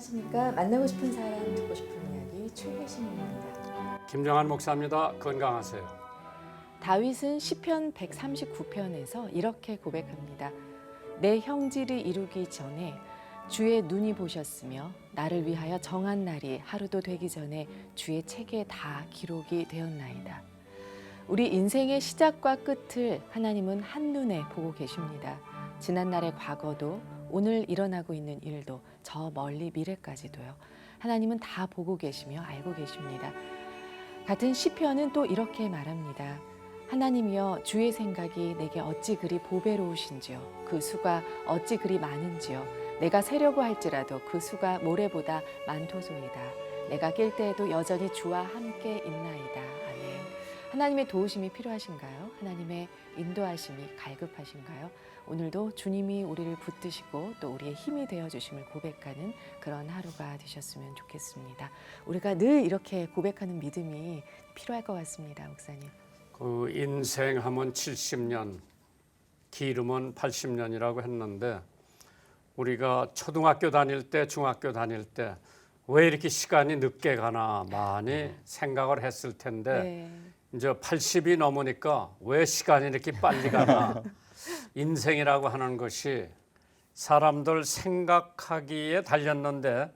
안녕하십니까. 만나고 싶은 사람, 듣고 싶은 이야기 최혜신입니다. 김정한 목사입니다. 건강하세요. 다윗은 시편 139편에서 이렇게 고백합니다. 내 형질을 이루기 전에 주의 눈이 보셨으며 나를 위하여 정한 날이 하루도 되기 전에 주의 책에 다 기록이 되었나이다. 우리 인생의 시작과 끝을 하나님은 한눈에 보고 계십니다. 지난날의 과거도 오늘 일어나고 있는 일도 저 멀리 미래까지도요. 하나님은 다 보고 계시며 알고 계십니다. 같은 시편은 또 이렇게 말합니다. 하나님이여 주의 생각이 내게 어찌 그리 보배로우신지요. 그 수가 어찌 그리 많은지요. 내가 세려고 할지라도 그 수가 모래보다 많도소이다. 내가 낄 때에도 여전히 주와 함께 있나이다. 아멘. 하나님의 도우심이 필요하신가요? 하나님의 인도하심이 갈급하신가요? 오늘도 주님이 우리를 붙드시고 또 우리의 힘이 되어주심을 고백하는 그런 하루가 되셨으면 좋겠습니다. 우리가 늘 이렇게 고백하는 믿음이 필요할 것 같습니다. 목사님. 그 인생하면 70년, 기름은 80년이라고 했는데 우리가 초등학교 다닐 때, 중학교 다닐 때 왜 이렇게 시간이 늦게 가나 많이 생각을 했을 텐데 이제 80이 넘으니까 왜 시간이 이렇게 빨리 가나 인생이라고 하는 것이 사람들 생각하기에 달렸는데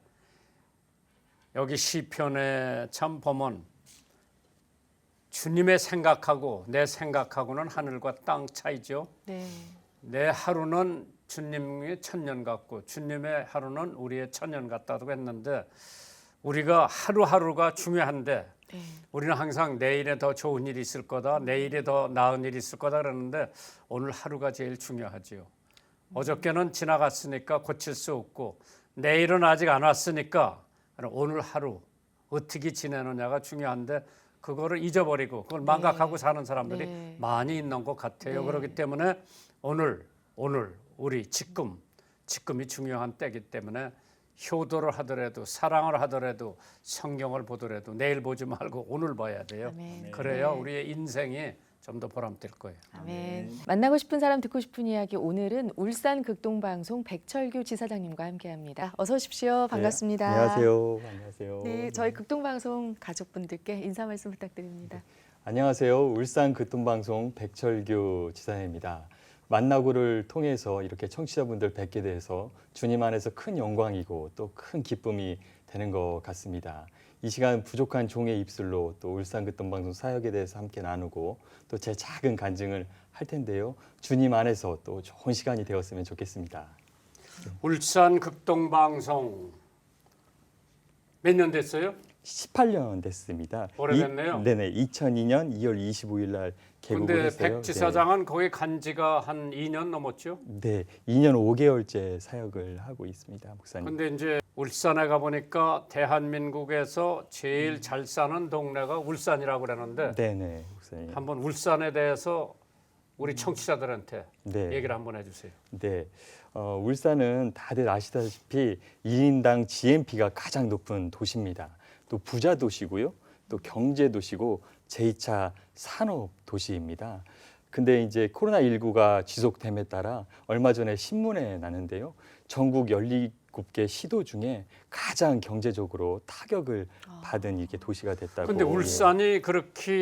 여기 시편에 참 보면 주님의 생각하고 내 생각하고는 하늘과 땅 차이죠. 내 하루는 주님의 천년 같고 주님의 하루는 우리의 천년 같다고 했는데 우리가 하루하루가 중요한데 우리는 항상 내일에 더 좋은 일이 있을 거다, 내일에 더 나은 일이 있을 거다 그러는데 오늘 하루가 제일 중요하지요. 어저께는 지나갔으니까 고칠 수 없고 내일은 아직 안 왔으니까 오늘 하루 어떻게 지내느냐가 중요한데 그거를 잊어버리고 그걸 망각하고 사는 사람들이 많이 있는 것 같아요. 그렇기 때문에 오늘 우리 지금이 중요한 때이기 때문에 효도를 하더라도 사랑을 하더라도 성경을 보더라도 내일 보지 말고 오늘 봐야 돼요. 아멘. 그래야 우리의 인생이 좀 더 보람될 거예요. 아멘. 만나고 싶은 사람 듣고 싶은 이야기 오늘은 울산 극동방송 백철규 지사장님과 함께합니다. 어서 오십시오. 반갑습니다. 네, 안녕하세요. 네, 저희 극동방송 가족분들께 인사 말씀 부탁드립니다. 안녕하세요. 울산 극동방송 백철규 지사입니다. 만나고를 통해서 이렇게 청취자분들 뵙게 돼서 주님 안에서 큰 영광이고 또 큰 기쁨이 되는 것 같습니다. 이 시간 부족한 종의 입술로 또 울산 극동방송 사역에 대해서 함께 나누고 또 제 작은 간증을 할 텐데요. 주님 안에서 또 좋은 시간이 되었으면 좋겠습니다. 울산 극동방송 몇 년 됐어요? 18년 됐습니다. 오래됐네요. 네네, 2002년 2월 25일 날 개국을 근데 했어요. 백 지사장은 거기 간 지가 한 2년 넘었죠? 네, 2년 5개월째 사역을 하고 있습니다, 목사님. 근데 이제 울산에 가보니까 대한민국에서 제일 잘 사는 동네가 울산이라고 그러는데 네네, 목사님. 한번 울산에 대해서 우리 청취자들한테 네. 얘기를 한번 해주세요. 네, 울산은 다들 아시다시피 1인당 GNP가 가장 높은 도시입니다. 또 부자 도시고요, 또 경제 도시고 제2차 산업 도시입니다. 근데 이제 코로나19가 지속됨에 따라 얼마 전에 신문에 나는데요. 전국 17개 시도 중에 가장 경제적으로 타격을 받은 이게 도시가 됐다고. 근데 울산이 그렇게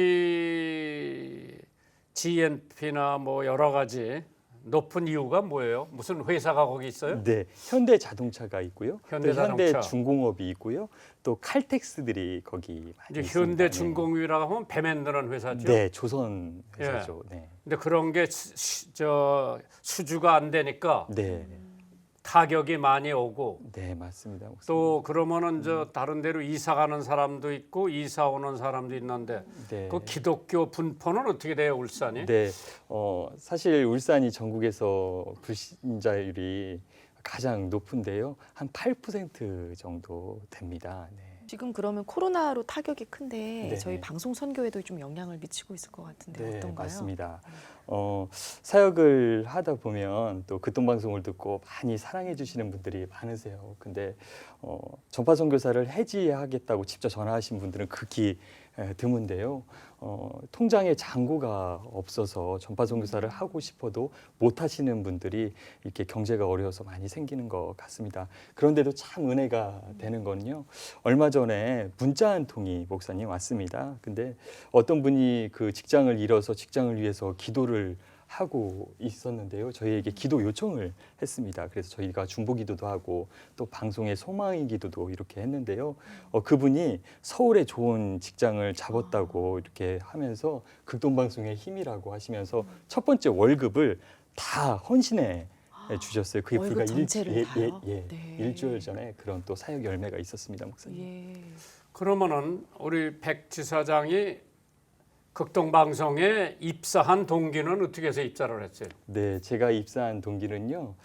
GNP나 뭐 여러 가지 높은 이유가 뭐예요? 무슨 회사가 거기 있어요? 네, 현대 자동차가 있고요. 현대자동차. 또 현대 중공업이 있고요. 또 칼텍스들이 거기 많이 이제 있습니다. 현대 중공업이라고 하면 배 만드는 회사죠. 네, 조선 회사죠. 네. 근데 그런 게 수주가 안 되니까 네. 타격이 많이 오고 네, 맞습니다. 목사님. 또 그러면은 다른 데로 이사 가는 사람도 있고 이사 오는 사람도 있는데 네. 그 기독교 분포는 어떻게 돼요, 울산이? 네. 사실 울산이 전국에서 불신자율이 가장 높은데요. 한 8% 정도 됩니다. 네. 지금 그러면 코로나로 타격이 큰데 네. 저희 방송 선교에도 좀 영향을 미치고 있을 것 같은데 네, 어떤가요? 맞습니다. 사역을 하다 보면 또 극동방송을 듣고 많이 사랑해 주시는 분들이 많으세요. 근데 전파 선교사를 해지하겠다고 직접 전화하신 분들은 극히 드문데요. 통장에 잔고가 없어서 전파 선교사를 하고 싶어도 못 하시는 분들이 이렇게 경제가 어려워서 많이 생기는 것 같습니다. 그런데도 참 은혜가 되는 건요. 얼마 전에 문자 한 통이 목사님 왔습니다. 근데 어떤 분이 그 직장을 잃어서 직장을 위해서 기도를 하고 있었는데요. 저희에게 기도 요청을 했습니다. 그래서 저희가 중보기도도 하고 또 방송에 소망의 기도도 이렇게 했는데요. 그분이 서울에 좋은 직장을 잡았다고 이렇게 하면서 극동방송의 힘이라고 하시면서 첫 번째 월급을 다 헌신해 주셨어요. 그게 불과 일주일 전에 그런 또 사역 열매가 있었습니다, 목사님. 예. 그러면은 우리 백 지사장이 극동방송에 입사한 동기는 어떻게 해서 입사를 했어요? 네, 제가 입사한 동기는요.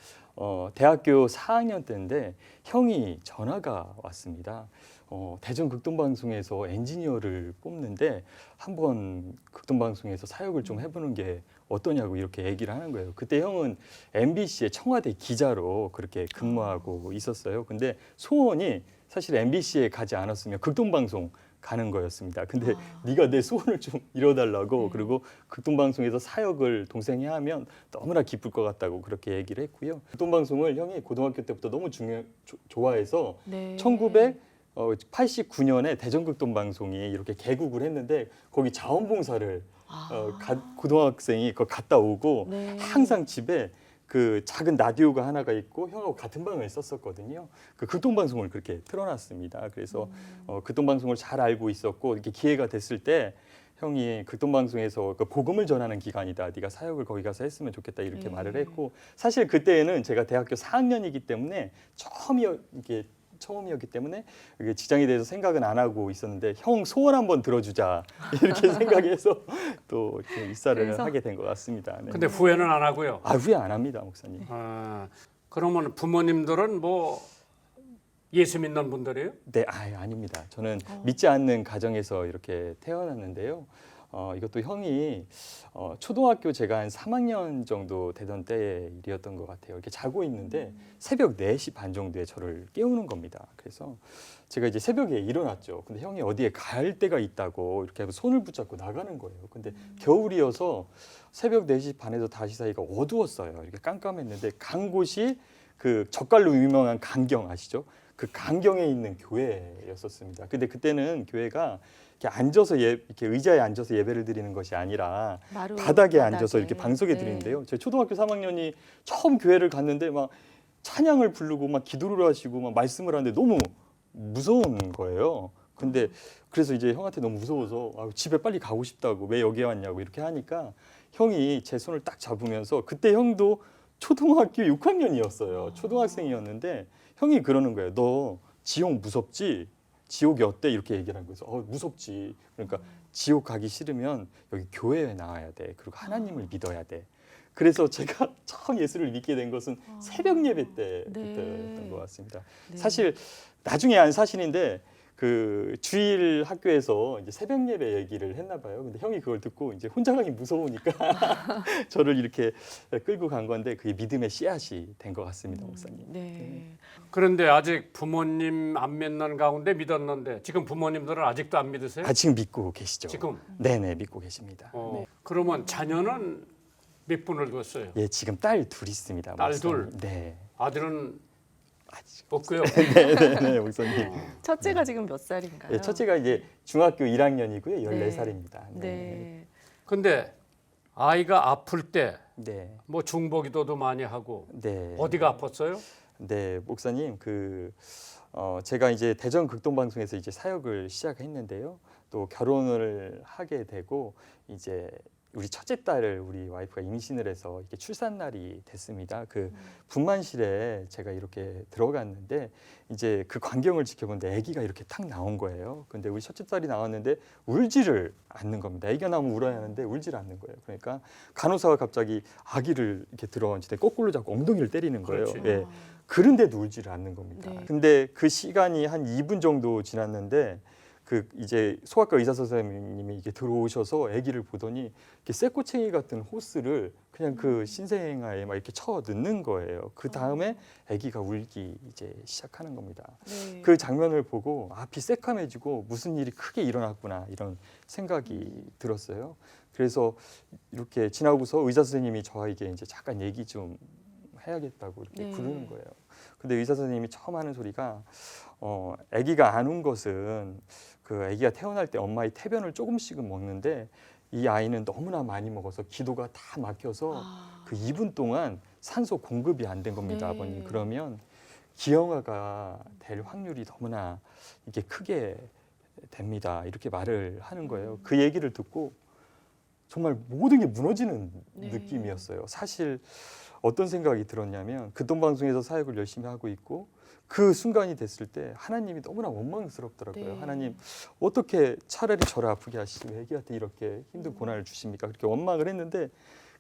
대학교 4학년 때인데 형이 전화가 왔습니다. 대전 극동방송에서 엔지니어를 뽑는데 한번 극동방송에서 사역을 좀 해보는 게 어떠냐고 이렇게 얘기를 하는 거예요. 그때 형은 MBC의 청와대 기자로 그렇게 근무하고 있었어요. 근데 소원이 사실 MBC에 가지 않았으면 극동방송 가는 거였습니다. 근데 네가 내 소원을 좀 이뤄달라고 그리고 극동방송에서 사역을 동생이 하면 너무나 기쁠 것 같다고 그렇게 얘기를 했고요. 극동방송을 형이 고등학교 때부터 너무 좋아해서 1989년에 대전극동방송이 이렇게 개국을 했는데 거기 자원봉사를 고등학생이 그거 갔다 오고 항상 집에 그 작은 라디오가 하나가 있고 형하고 같은 방을 썼었거든요. 그 극동방송을 그렇게 틀어놨습니다. 그래서 극동방송을 잘 알고 있었고 이렇게 기회가 됐을 때 형이 극동방송에서 그 복음을 전하는 기관이다. 네가 사역을 거기 가서 했으면 좋겠다 이렇게 말을 했고 사실 그때는 제가 대학교 4학년이기 때문에 처음이었기 때문에 직장에 대해서 생각은 안 하고 있었는데 형 소원 한번 들어주자 이렇게 생각해서 또 이렇게 입사를 하게 된 것 같습니다. 네. 근데 후회는 안 하고요. 후회 안 합니다, 목사님. 그러면 부모님들은 뭐 예수 믿는 분들이에요? 네, 아닙니다. 저는 믿지 않는 가정에서 이렇게 태어났는데요. 이것도 형이 초등학교 제가 한 3학년 정도 되던 때의 일이었던 것 같아요. 이렇게 자고 있는데 새벽 4시 반 정도에 저를 깨우는 겁니다. 그래서 제가 이제 새벽에 일어났죠. 근데 형이 어디에 갈 데가 있다고 이렇게 손을 붙잡고 나가는 거예요. 근데 겨울이어서 새벽 4시 반에서 5시 사이가 어두웠어요. 이렇게 깜깜했는데 간 곳이 그 젓갈로 유명한 강경 아시죠? 그 강경에 있는 교회였었습니다. 근데 그때는 교회가 이렇게 앉아서 이렇게 의자에 앉아서 예배를 드리는 것이 아니라 바닥에 앉아서 이렇게 방석에 드리는데요. 제가 초등학교 3학년이 처음 교회를 갔는데 막 찬양을 부르고 막 기도를 하시고 막 말씀을 하는데 너무 무서운 거예요. 근데 그래서 이제 형한테 너무 무서워서 집에 빨리 가고 싶다고 왜 여기 왔냐고 이렇게 하니까 형이 제 손을 딱 잡으면서 그때 형도 초등학교 6학년이었어요. 초등학생이었는데 형이 그러는 거예요. 너 지옥 무섭지? 지옥이 어때? 이렇게 얘기를 한 거예요. 무섭지. 그러니까 지옥 가기 싫으면 여기 교회에 나와야 돼. 그리고 하나님을 믿어야 돼. 그래서 제가 처음 예수를 믿게 된 것은 새벽 예배 그때였던 것 같습니다. 사실 나중에 안 사실인데 그 주일 학교에서 이제 새벽 예배 얘기를 했나 봐요. 근데 형이 그걸 듣고 이제 혼자 가기 무서우니까 저를 이렇게 끌고 간 건데 그게 믿음의 씨앗이 된 것 같습니다, 목사님. 그런데 아직 부모님 안 믿는 가운데 믿었는데 지금 부모님들은 아직도 안 믿으세요? 지금 믿고 계시죠? 지금? 네네, 믿고 계십니다. 네. 그러면 자녀는 몇 분을 뒀어요? 예, 지금 딸 둘 있습니다. 딸 목사님. 둘? 네. 아들은 없고요. 네, 목사님. 첫째가 지금 몇 살인가요? 네, 첫째가 이제 중학교 1학년이고요, 14살입니다. 네. 근데 아이가 아플 때 네. 뭐 중보기도도 많이 하고 네. 어디가 아팠어요? 네, 목사님 제가 이제 대전 극동방송에서 이제 사역을 시작했는데요. 또 결혼을 하게 되고 이제 우리 첫째 딸을 우리 와이프가 임신을 해서 이렇게 출산 날이 됐습니다. 그 분만실에 제가 이렇게 들어갔는데 이제 그 광경을 지켜보는데 아기가 이렇게 탁 나온 거예요. 근데 우리 첫째 딸이 나왔는데 울지를 않는 겁니다. 아기가 나오면 울어야 하는데 울지를 않는 거예요. 그러니까 간호사가 갑자기 아기를 이렇게 들어앉을 때 거꾸로 잡고 엉덩이를 때리는 거예요. 예. 그런데도 울지를 않는 겁니다. 근데 그 시간이 한 2분 정도 지났는데 그 이제 소아과 의사 선생님이 이게 들어오셔서 아기를 보더니 이렇게 쇠꼬챙이 같은 호스를 그냥 그 신생아에 막 이렇게 쳐 넣는 거예요. 그 다음에 아기가 울기 이제 시작하는 겁니다. 네. 그 장면을 보고 앞이 새카매지고 무슨 일이 크게 일어났구나 이런 생각이 들었어요. 그래서 이렇게 지나고서 의사 선생님이 저에게 이제 잠깐 얘기 좀 해야겠다고 이렇게 네. 부르는 거예요. 근데 의사 선생님이 처음 하는 소리가 아기가 안 운 것은 그 아기가 태어날 때 엄마의 태변을 조금씩은 먹는데 이 아이는 너무나 많이 먹어서 기도가 다 막혀서 그 2분 동안 산소 공급이 안 된 겁니다. 네. 아버님. 그러면 기형아가 될 확률이 너무나 이게 크게 됩니다. 이렇게 말을 하는 거예요. 그 얘기를 듣고 정말 모든 게 무너지는 네. 느낌이었어요. 사실 어떤 생각이 들었냐면 극동방송에서 사역을 열심히 하고 있고 그 순간이 됐을 때 하나님이 너무나 원망스럽더라고요. 네. 하나님 어떻게 차라리 저를 아프게 하시고 애기한테 이렇게 힘든 고난을 주십니까? 그렇게 원망을 했는데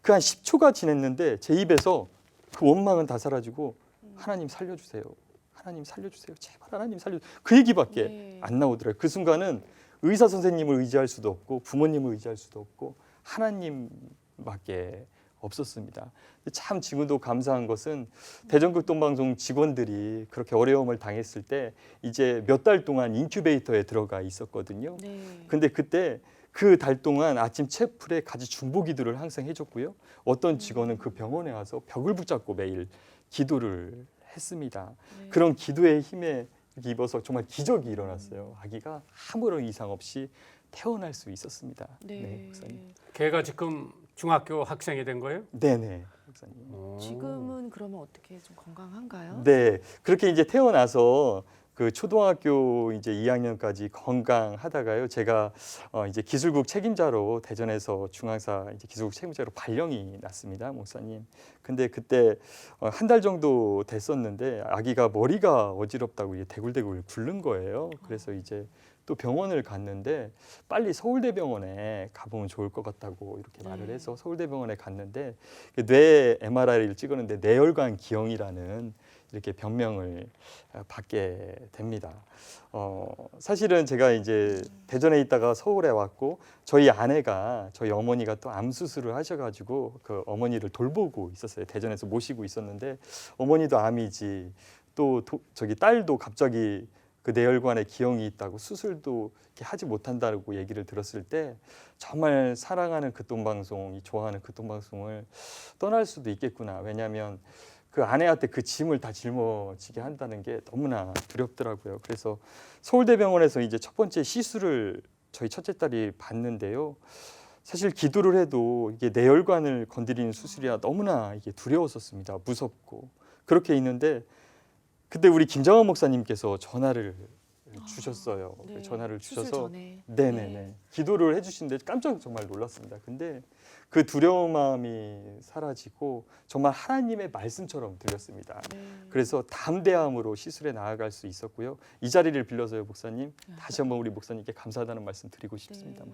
그 한 10초가 지났는데 제 입에서 그 원망은 다 사라지고 하나님 살려주세요. 하나님 살려주세요. 제발 하나님 살려주세요. 그 얘기밖에 네. 안 나오더라고요. 그 순간은 의사 선생님을 의지할 수도 없고 부모님을 의지할 수도 없고 하나님밖에 없었습니다. 참 지금도 감사한 것은 대전극동방송 직원들이 그렇게 어려움을 당했을 때 이제 몇 달 동안 인큐베이터에 들어가 있었거든요. 네. 근데 그때 그 달 동안 아침 채플에 같이 중보 기도를 항상 해줬고요. 어떤 직원은 그 병원에 와서 벽을 붙잡고 매일 기도를 했습니다. 네. 그런 기도의 힘에 입어서 정말 기적이 일어났어요. 아기가 아무런 이상 없이 태어날 수 있었습니다. 네. 목사님. 걔가 지금 중학교 학생이 된 거예요? 네네, 목사님. 지금은 그러면 어떻게 좀 건강한가요? 네, 그렇게 이제 태어나서 그 초등학교 이제 2학년까지 건강하다가요. 제가 이제 기술국 책임자로 대전에서 중앙사 이제 기술국 책임자로 발령이 났습니다, 목사님. 근데 그때 한 달 정도 됐었는데 아기가 머리가 어지럽다고 이제 대굴대굴 굴른 거예요. 그래서 이제 또 병원을 갔는데 빨리 서울대병원에 가보면 좋을 것 같다고 이렇게 말을 해서 서울대병원에 갔는데 뇌 MRI를 찍었는데 뇌혈관 기형이라는 이렇게 병명을 받게 됩니다. 사실은 제가 이제 대전에 있다가 서울에 왔고 저희 아내가 저희 어머니가 또 암 수술을 하셔가지고 그 어머니를 돌보고 있었어요. 대전에서 모시고 있었는데 어머니도 암이지 또 저기 딸도 갑자기 그 뇌혈관에 기형이 있다고 수술도 이렇게 하지 못한다고 얘기를 들었을 때 정말 사랑하는 극동방송이 좋아하는 극동방송을 떠날 수도 있겠구나. 왜냐하면 그 아내한테 그 짐을 다 짊어지게 한다는 게 너무나 두렵더라고요. 그래서 서울대병원에서 이제 첫 번째 시술을 저희 첫째 딸이 받는데요. 사실 기도를 해도 이게 뇌혈관을 건드리는 수술이라 너무나 이게 두려웠었습니다. 무섭고 그렇게 있는데 그때 우리 김정환 목사님께서 전화를 주셨어요. 네. 전화를 수술 주셔서 전에. 네네네 네. 기도를 해주시는데 깜짝 정말 놀랐습니다. 근데 그 두려운 마음이 사라지고 정말 하나님의 말씀처럼 들렸습니다. 네. 그래서 담대함으로 시술에 나아갈 수 있었고요. 이 자리를 빌려서요, 목사님 다시 한번 우리 목사님께 감사하다는 말씀 드리고 싶습니다. 네.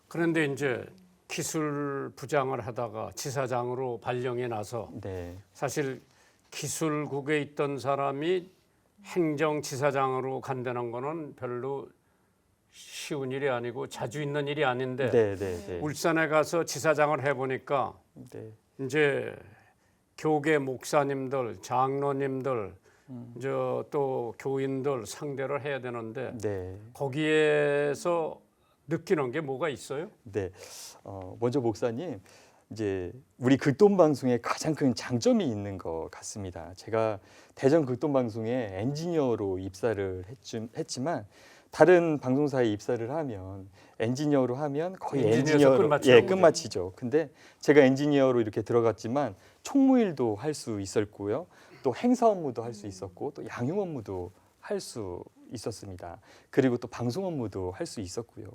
그런데 이제 기술 부장을 하다가 지사장으로 발령이 나서 네, 사실 기술국에 있던 사람이 행정지사장으로 간다는 거는 별로 쉬운 일이 아니고 자주 있는 일이 아닌데 네, 네, 네. 울산에 가서 지사장을 해보니까 네. 이제 교계 목사님들, 장로님들, 이제 또 교인들 상대를 해야 되는데 네. 거기에서 느끼는 게 뭐가 있어요? 네. 먼저 목사님, 이제 우리 극동방송에 가장 큰 장점이 있는 것 같습니다. 제가 대전 극동방송에 엔지니어로 입사를 했지만 다른 방송사에 입사를 하면 엔지니어로 하면 거의 엔지니어에서 엔지니어로 끝마치죠. 끝마치죠. 근데 제가 엔지니어로 이렇게 들어갔지만 총무일도 할 수 있었고요. 또 행사 업무도 할 수 있었고 또 양육 업무도 할 수 있었습니다. 그리고 또 방송 업무도 할 수 있었고요.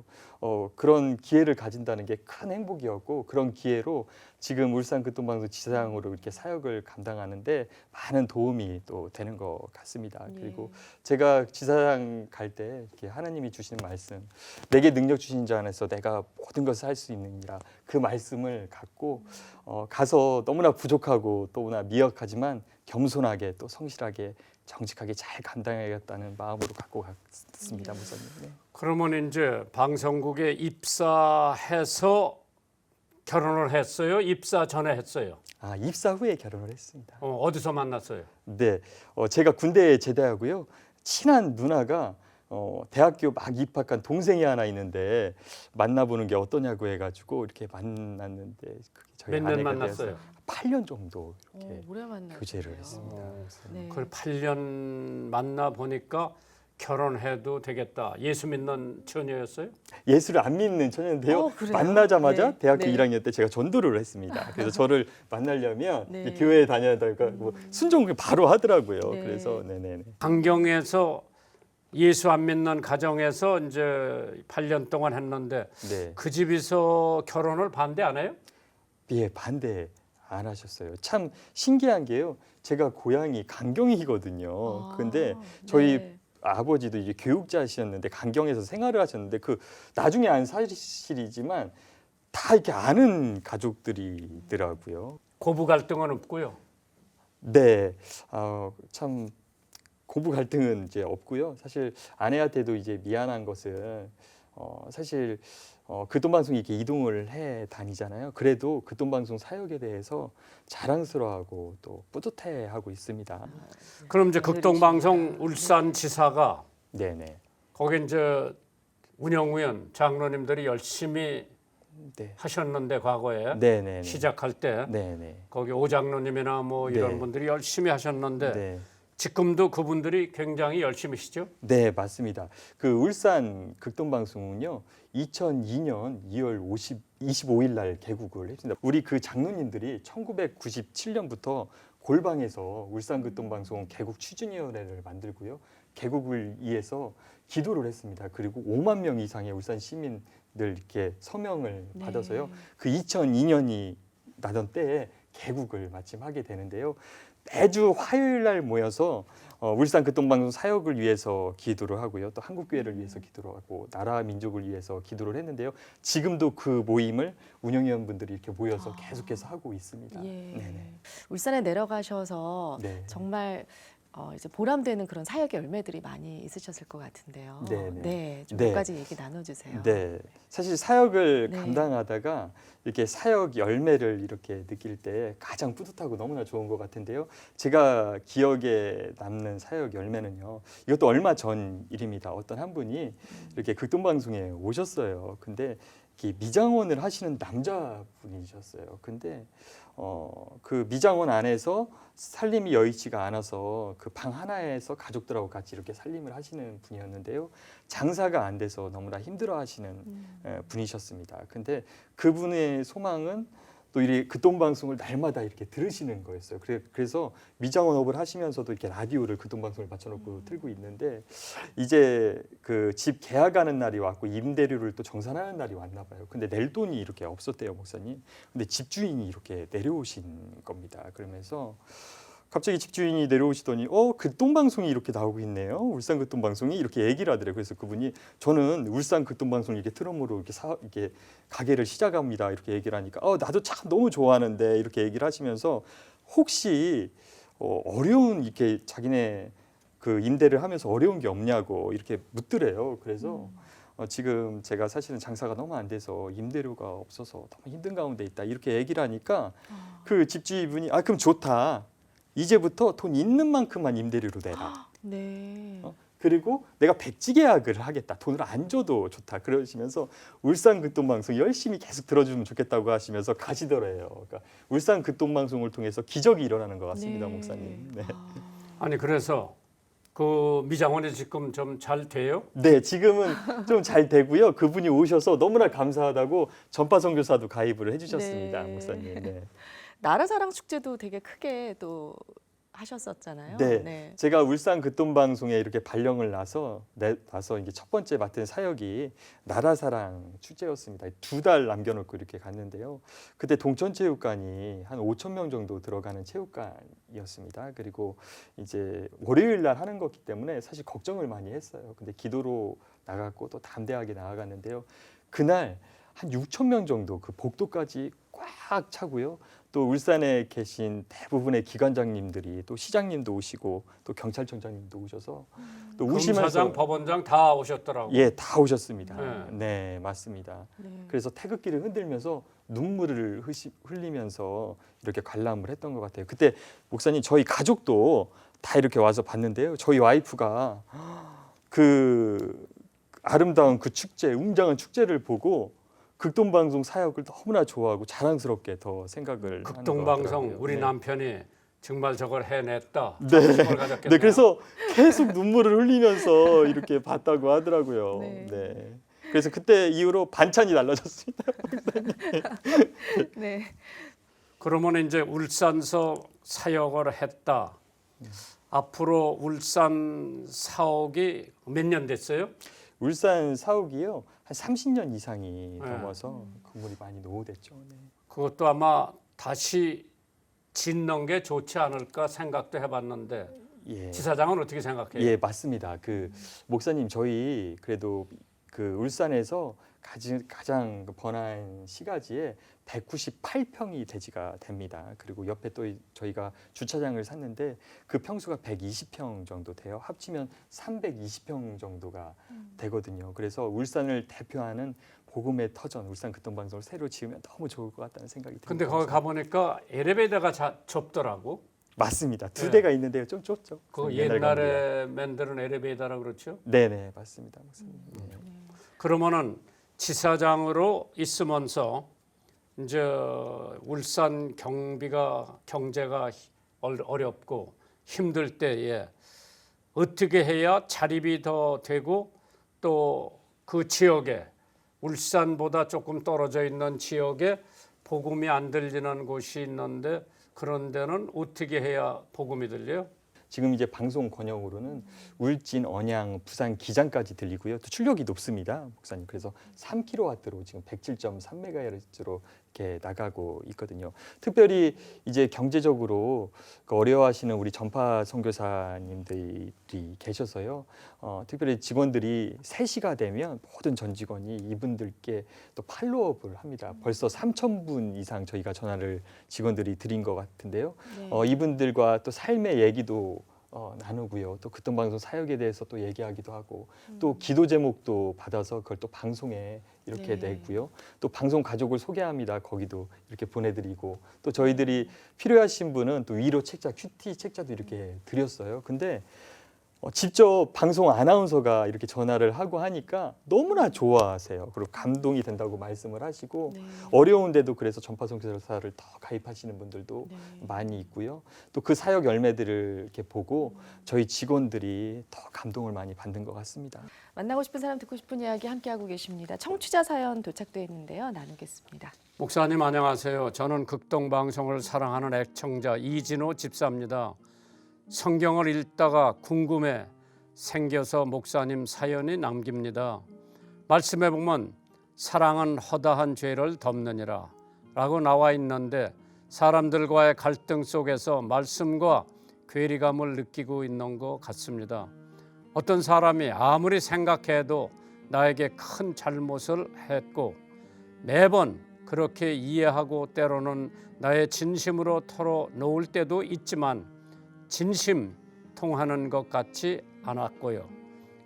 그런 기회를 가진다는 게 큰 행복이었고 그런 기회로 지금 울산 극동방송 지사장으로 이렇게 사역을 감당하는데 많은 도움이 또 되는 것 같습니다. 그리고 제가 지사장 갈 때 이렇게 하나님이 주시는 말씀, 내게 능력 주신 자 안에서 내가 모든 것을 할 수 있느니라 그 말씀을 갖고 가서 너무나 부족하고 너무나 미약하지만 겸손하게 또 성실하게 정직하게 잘 감당해야겠다는 마음으로 갖고 갔습니다, 목사님. 네. 그러면 이제 방송국에 입사해서 결혼을 했어요? 입사 전에 했어요? 아, 입사 후에 결혼을 했습니다. 어디서 만났어요? 네, 제가 군대에 제대하고요. 친한 누나가 대학교 막 입학한 동생이 하나 있는데 만나보는 게 어떠냐고 해가지고 이렇게 만났는데 그게 저희 몇 년 아내가 만났어요? 되어서 8년 정도 이렇게 오래 만났어요. 교제를 했습니다. 네. 그 8년 만나 보니까 결혼해도 되겠다. 예수 믿는 처녀였어요? 예수를 안 믿는 처녀인데요. 그래요? 만나자마자 네. 대학교 네. 1학년 때 제가 전도를 했습니다. 그래서 저를 만나려면 네. 교회에 다녀다가 뭐 순종을 바로 하더라고요. 네. 그래서 네네네. 강경에서 예수 안 믿는 가정에서 이제 8년 동안 했는데 네. 그 집에서 결혼을 반대 안 해요? 예, 반대 안 하셨어요. 참 신기한 게요. 제가 고향이 강경이거든요. 근데 저희 네. 아버지도 이제 교육자시였는데 강경에서 생활을 하셨는데 그 나중에 안 사실이지만 다 이렇게 아는 가족들이더라고요. 고부 갈등은 없고요. 네, 참 고부 갈등은 이제 없고요. 사실 아내한테도 이제 미안한 것은 사실 극동방송이 이렇게 이동을 해 다니잖아요. 그래도 극동방송 사역에 대해서 자랑스러워하고 또 뿌듯해하고 있습니다. 그럼 이제 극동방송 울산지사가 네네. 거기 이제 운영위원 장로님들이 열심히 네. 하셨는데 과거에 네네. 시작할 때 네네. 거기 오장로님이나 뭐 이런 네. 분들이 열심히 하셨는데 네. 지금도 그분들이 굉장히 열심히시죠? 네, 맞습니다. 그 울산 극동방송은요, 2002년 2월 25일 날 개국을 했습니다. 우리 그 장로님들이 1997년부터 골방에서 울산 극동방송 개국 추진위원회를 만들고요, 개국을 위해서 기도를 했습니다. 그리고 5만 명 이상의 울산 시민들 이렇게 서명을 네. 받아서요, 그 2002년이 나던 때에 개국을 마침 하게 되는데요. 매주 화요일 날 모여서 울산 극동방송 사역을 위해서 기도를 하고요. 또 한국교회를 위해서 기도를 하고 나라 민족을 위해서 기도를 했는데요. 지금도 그 모임을 운영위원분들이 이렇게 모여서 계속해서 하고 있습니다. 예. 네네. 울산에 내려가셔서 네. 정말 이제 보람되는 그런 사역의 열매들이 많이 있으셨을 것 같은데요. 네네. 네, 좀 네. 몇 가지 얘기 나눠주세요. 네, 사실 사역을 네. 감당하다가 이렇게 사역 열매를 이렇게 느낄 때 가장 뿌듯하고 너무나 좋은 것 같은데요. 제가 기억에 남는 사역 열매는요. 이것도 얼마 전 일입니다. 어떤 한 분이 이렇게 극동방송에 오셨어요. 근데 이렇게 미장원을 하시는 남자분이셨어요. 근데 그 미장원 안에서 살림이 여의치가 않아서 그 방 하나에서 가족들하고 같이 이렇게 살림을 하시는 분이었는데요. 장사가 안 돼서 너무나 힘들어하시는 분이셨습니다. 근데 그분의 소망은 또 이 극동방송을 날마다 이렇게 들으시는 거였어요. 그래서 미장원업을 하시면서도 이렇게 라디오를 극동방송을 맞춰놓고 틀고 있는데 이제 그 집 계약하는 날이 왔고 임대료를 또 정산하는 날이 왔나 봐요. 근데 낼 돈이 이렇게 없었대요, 목사님. 근데 집주인이 이렇게 내려오신 겁니다. 그러면서 갑자기 집주인이 내려오시더니 극동방송이 이렇게 나오고 있네요. 울산 극동방송이 이렇게 얘기를 하더래요. 그래서 그분이 저는 울산 극동방송 이렇게 트럼으로 이렇게 가게를 시작합니다. 이렇게 얘기를 하니까 나도 참 너무 좋아하는데 이렇게 얘기를 하시면서 혹시 어려운 이렇게 자기네 그 임대를 하면서 어려운 게 없냐고 이렇게 묻더래요. 그래서 지금 제가 사실은 장사가 너무 안 돼서 임대료가 없어서 너무 힘든 가운데 있다 이렇게 얘기를 하니까 그 집주인분이 그럼 좋다. 이제부터 돈 있는 만큼만 임대료로 내라. 네. 그리고 내가 백지 계약을 하겠다. 돈을 안 줘도 좋다. 그러시면서 울산 극동방송 열심히 계속 들어주면 좋겠다고 하시면서 가시더래요. 그러니까 울산 극동방송을 통해서 기적이 일어나는 것 같습니다, 네. 목사님. 네. 아니 그래서 그 미장원이 지금 좀 잘 돼요? 네, 지금은 좀 잘 되고요. 그분이 오셔서 너무나 감사하다고 전파 선교사도 가입을 해주셨습니다, 네. 목사님. 네. 나라사랑 축제도 되게 크게 또 하셨었잖아요. 네, 제가 울산 극동방송에 이렇게 발령을 나서 이제 첫 번째 맡은 사역이 나라사랑 축제였습니다. 2달 남겨놓고 이렇게 갔는데요. 그때 동천체육관이 한 5천 명 정도 들어가는 체육관이었습니다. 그리고 이제 월요일 날 하는 거기 때문에 사실 걱정을 많이 했어요. 근데 기도로 나갔고 또 담대하게 나아갔는데요. 그날 한 6천 명 정도 그 복도까지 꽉 차고요. 또 울산에 계신 대부분의 기관장님들이 또 시장님도 오시고 또 경찰청장님도 오셔서 또 우시면서 검사장, 법원장 다 오셨더라고요. 예, 다 오셨습니다. 네. 네, 맞습니다. 네. 그래서 태극기를 흔들면서 눈물을 흘리면서 이렇게 관람을 했던 것 같아요. 그때 목사님 저희 가족도 다 이렇게 와서 봤는데요. 저희 와이프가 그 아름다운 그 축제, 웅장한 축제를 보고 극동방송 사역을 너무나 좋아하고 자랑스럽게 더 생각을 극동방송 하는 것 우리 같더라고요. 남편이 정말 저걸 해냈다. 네. 자부심을 가졌겠네요. 네, 그래서 계속 눈물을 흘리면서 이렇게 봤다고 하더라고요. 네. 네. 그래서 그때 이후로 반찬이 달라졌습니다. 네. 그러면 이제 울산서 사역을 했다. 앞으로 울산 사옥이 몇 년 됐어요? 울산 사옥이요. 한 30년 이상이 네. 넘어서 건물이 많이 노후됐죠. 네. 그것도 아마 다시 짓는 게 좋지 않을까 생각도 해봤는데 예. 지사장은 어떻게 생각해요? 예, 맞습니다. 그 목사님 저희 그래도 그 울산에서 가장 번화한 시가지에 198평이 대지가 됩니다. 그리고 옆에 또 저희가 주차장을 샀는데 그 평수가 120평 정도 돼요. 합치면 320평 정도가 되거든요. 그래서 울산을 대표하는 복음의 터전, 울산 극동방송을 새로 지으면 너무 좋을 것 같다는 생각이 듭니다. 근데 거기 가보니까 엘리베이터가 좁더라고. 맞습니다. 두 네. 대가 있는데요. 좀 좁죠. 그거 옛날 옛날에 만드는 엘리베이터라고 그렇죠? 네네, 맞습니다. 목사님. 네. 그러면은 지사장으로 있으면서 이제 울산 경제가 어렵고 힘들 때에 어떻게 해야 자립이 더 되고 또 그 지역에 울산보다 조금 떨어져 있는 지역에 복음이 안 들리는 곳이 있는데 그런 데는 어떻게 해야 복음이 들려요? 지금 이제 방송 권역으로는 울진, 언양, 부산, 기장까지 들리고요. 또 출력이 높습니다, 목사님. 그래서 3kW로 지금 107.3MHz로 이렇게 나가고 있거든요. 특별히 이제 경제적으로 어려워하시는 우리 전파 선교사님들이 계셔서요. 특별히 직원들이 3시가 되면 모든 전 직원이 이분들께 또 팔로업을 합니다. 벌써 3,000분 이상 저희가 전화를 직원들이 드린 것 같은데요. 네. 이분들과 또 삶의 얘기도 나누고요. 또 극동방송 사역에 대해서 또 얘기하기도 하고 또 기도 제목도 받아서 그걸 또 방송에 이렇게 네. 내고요. 또 방송 가족을 소개합니다. 거기도 이렇게 보내드리고 또 저희들이 필요하신 분은 또 위로 책자, 큐티 책자도 이렇게 드렸어요. 근데 직접 방송 아나운서가 이렇게 전화를 하고 하니까 너무나 좋아하세요. 그리고 감동이 된다고 말씀을 하시고 네. 어려운데도 그래서 전파 선교사를 더 가입하시는 분들도 네. 많이 있고요. 또 그 사역 열매들을 이렇게 보고 저희 직원들이 더 감동을 많이 받는 것 같습니다. 만나고 싶은 사람 듣고 싶은 이야기 함께하고 계십니다. 청취자 사연 도착돼 있는데요. 나누겠습니다. 목사님 안녕하세요. 저는 극동방송을 사랑하는 애청자 이진호 집사입니다. 성경을 읽다가 궁금해 생겨서 목사님 사연이 남깁니다. 말씀해 보면 사랑은 허다한 죄를 덮느니라 라고 나와 있는데 사람들과의 갈등 속에서 말씀과 괴리감을 느끼고 있는 것 같습니다. 어떤 사람이 아무리 생각해도 나에게 큰 잘못을 했고 매번 그렇게 이해하고 때로는 나의 진심으로 털어놓을 때도 있지만 진심 통하는 것 같지 않았고요.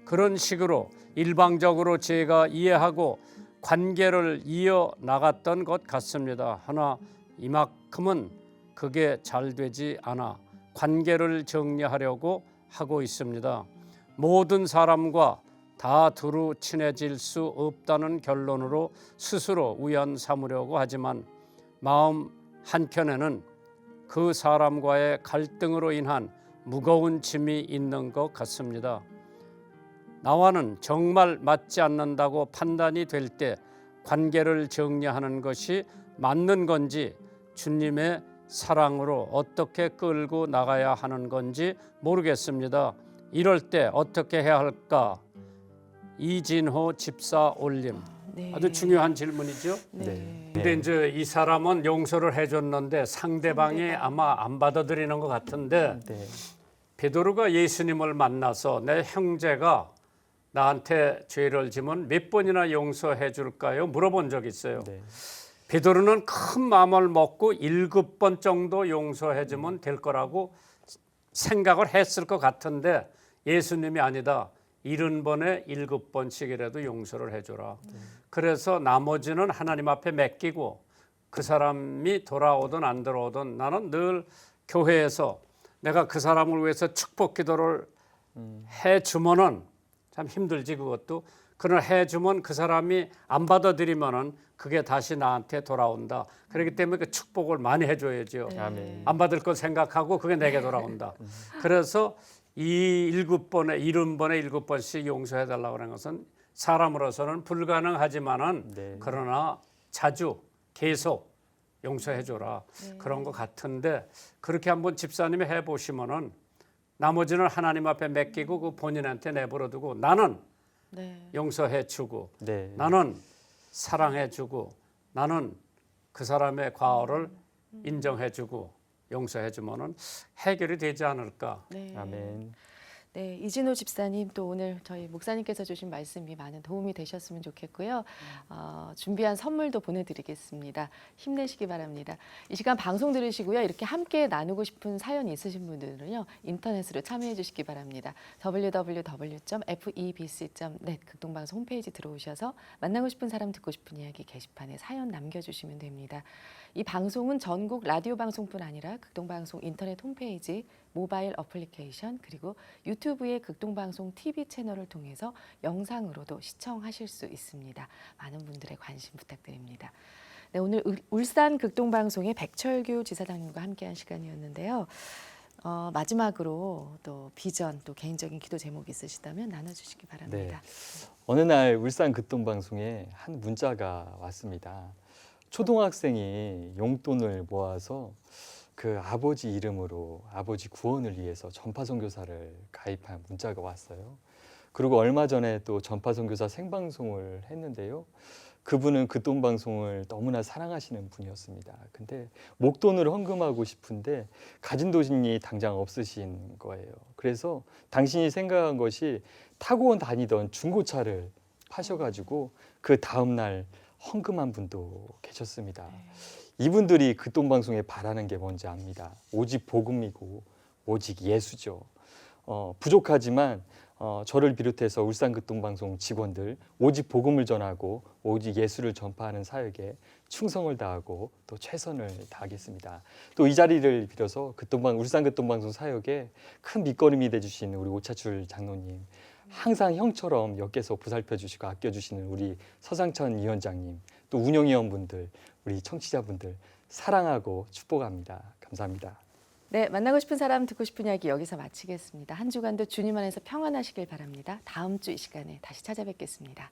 그런 식으로 일방적으로 제가 이해하고 관계를 이어나갔던 것 같습니다. 하나 이만큼은 그게 잘 되지 않아 관계를 정리하려고 하고 있습니다. 모든 사람과 다 두루 친해질 수 없다는 결론으로 스스로 우연 삼으려고 하지만 마음 한켠에는 그 사람과의 갈등으로 인한 무거운 짐이 있는 것 같습니다. 나와는 정말 맞지 않는다고 판단이 될 때 관계를 정리하는 것이 맞는 건지 주님의 사랑으로 어떻게 끌고 나가야 하는 건지 모르겠습니다. 이럴 때 어떻게 해야 할까? 이진호 집사 올림. 네. 아주 중요한 질문이죠. 네. 근데 이제 이 사람은 용서를 해줬는데 상대방이 상대방. 아마 안 받아들이는 것 같은데 네. 베드로가 예수님을 만나서 내 형제가 나한테 죄를 지면 몇 번이나 용서해 줄까요? 물어본 적 있어요. 네. 베드로는 큰 마음을 먹고 7번 정도 용서해주면 될 거라고 생각을 했을 것 같은데 예수님이 아니다. 70번에 7번씩이라도 용서를 해줘라. 그래서 나머지는 하나님 앞에 맡기고 그 사람이 돌아오든 안 돌아오든 나는 늘 교회에서 내가 그 사람을 위해서 축복 기도를 해주면은 참 힘들지 그것도. 그걸 해주면 그 사람이 안 받아들이면은 그게 다시 나한테 돌아온다. 그렇기 때문에 그 축복을 많이 해줘야죠. 아멘. 안 받을 거 생각하고 그게 내게 돌아온다. 그래서 이 7번에 7번씩 용서해달라고 하는 것은 사람으로서는 불가능하지만은 네. 그러나 자주 계속 용서해줘라. 그런 것 같은데 그렇게 한번 집사님이 해보시면은 나머지는 하나님 앞에 맡기고 그 본인한테 내버려두고 나는 용서해주고 네. 나는 사랑해주고 나는 그 사람의 과오를 인정해주고 용서해주면은 해결이 되지 않을까. 네. 아멘. 네, 이진호 집사님 또 오늘 저희 목사님께서 주신 말씀이 많은 도움이 되셨으면 좋겠고요. 준비한 선물도 보내드리겠습니다. 힘내시기 바랍니다. 이 시간 방송 들으시고요. 이렇게 함께 나누고 싶은 사연이 있으신 분들은요. 인터넷으로 참여해 주시기 바랍니다. www.febc.net 극동방송 홈페이지 들어오셔서 만나고 싶은 사람 듣고 싶은 이야기 게시판에 사연 남겨주시면 됩니다. 이 방송은 전국 라디오 방송뿐 아니라 극동방송 인터넷 홈페이지, 모바일 어플리케이션 그리고 유튜브의 극동방송 TV 채널을 통해서 영상으로도 시청하실 수 있습니다. 많은 분들의 관심 부탁드립니다. 네, 오늘 울산 극동방송의 백철규 지사장님과 함께한 시간이었는데요. 마지막으로 또 비전 또 개인적인 기도 제목 있으시다면 나눠주시기 바랍니다. 네. 어느 날 울산 극동방송에 한 문자가 왔습니다. 초등학생이 용돈을 모아서 그 아버지 이름으로 아버지 구원을 위해서 전파선교사를 가입한 문자가 왔어요. 그리고 얼마 전에 또 전파선교사 생방송을 했는데요. 그분은 극동방송을 너무나 사랑하시는 분이었습니다. 근데 목돈을 헌금하고 싶은데 가진 돈이 당장 없으신 거예요. 그래서 당신이 생각한 것이 타고 다니던 중고차를 파셔가지고 그 다음날 헌금한 분도 계셨습니다. 이분들이 극동방송에 바라는 게 뭔지 압니다. 오직 복음이고 오직 예수죠. 부족하지만 저를 비롯해서 울산 극동방송 직원들 오직 복음을 전하고 오직 예수를 전파하는 사역에 충성을 다하고 또 최선을 다하겠습니다. 또 이 자리를 빌어서 울산 극동방송 사역에 큰 밑거름이 돼주신 우리 오차출 장로님, 항상 형처럼 옆에서 보살펴 주시고 아껴 주시는 우리 서상천 위원장님, 또 운영위원분들, 우리 청취자분들 사랑하고 축복합니다. 감사합니다. 네, 만나고 싶은 사람 듣고 싶은 이야기 여기서 마치겠습니다. 한 주간도 주님 안에서 평안하시길 바랍니다. 다음 주 이 시간에 다시 찾아뵙겠습니다.